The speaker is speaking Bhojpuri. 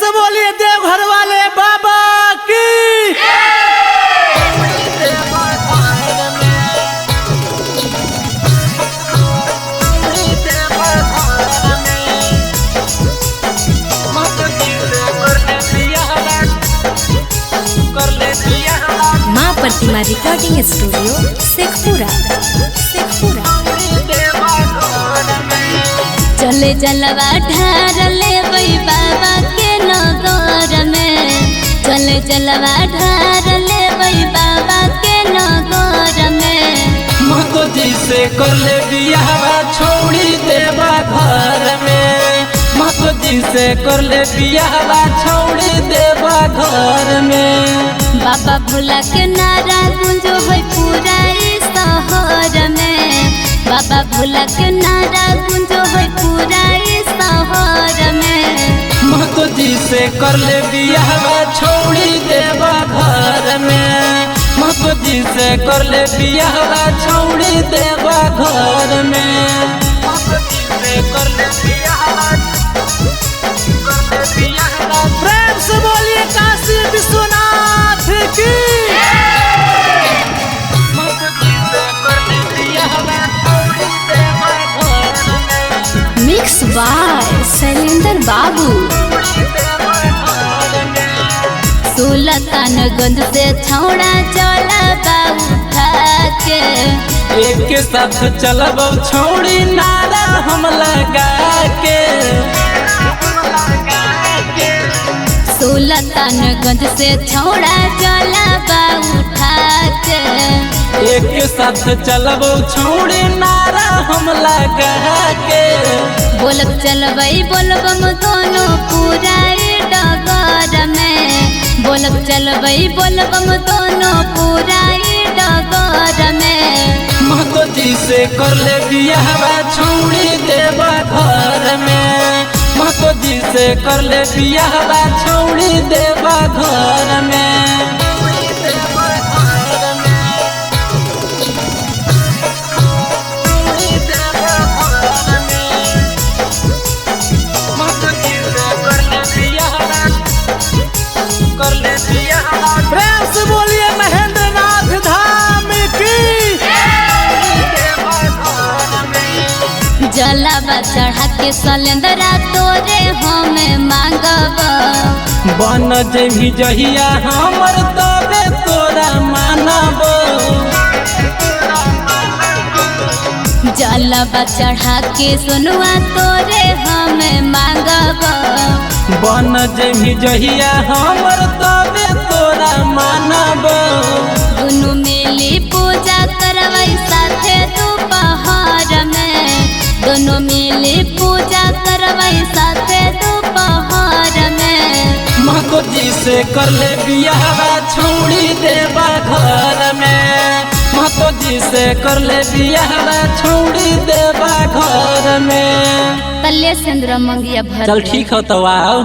से बोलिए देवघर वाले बाबा की। माँ प्रतिमा रिकॉर्डिंग स्टूडियो शेखपुरा। चले जलवा ढार ले बाबा के नगर में, चले जलवा ढार ले बाबा के नगर में। महतो जी से कर ले बियाह छोड़ी देवा घर में, महतो जी से कर ले बियाह छोड़ी देवा घर में। बाबा भोला के नारा गुंजो है पूरा इस शहर में, बाबा भोला के नारा गुंजो है पूरा इस शहर में। महतो जी से कर ले बियाह छोड़ी देवा घर में, महतो जी से कर ले बियाह छोड़ी देवा घर में। प्रेम से बोलिए काशी विश्वनाथ की। मिक्स बाय शैलेंद्र बाबू। सुल्तानगंज से छौड़ा चला बाबू के, एक साथ चलब छोड़ी नारा हम लगा के। सुल्तानगंज से छौड़ा चला बाबू के, एक साथ चलब छोड़ी नारा हम लगा के। बोलब चलबई बोलबम दोनों पूरा डगर में, बोलब चलबई बोलबम दोनों पूरा डगर में। महतो जी से कर ले बियाह छोड़ी देवा घर में, महतो जी से कर ले बियाह छोड़ी देवा घर में। प्रेम से बोलिए महेंद्र नाथ धाम की। जलावा चढ़ा के सलेंदरा तोरे हमें मांगब, बन जमी जहिया हमर तबे तोरा मानब। जलावा चढ़ा के सुनुआ तोरे हमें मांगब, बन जमी जहिया हमर तबे तोरा मानब। दुनू मिली पूजा करवई साथे दोपहर में, दोनों मिली पूजा करवई साथे दोपहर में। महतो जी से कर ले बियाह छोड़ी देवा घर में, महतो जी से कर ले बियाह छोड़ी देवा घर में। तल्ले सिंदूर मंगिया भर चल ठीक हो तो आओ।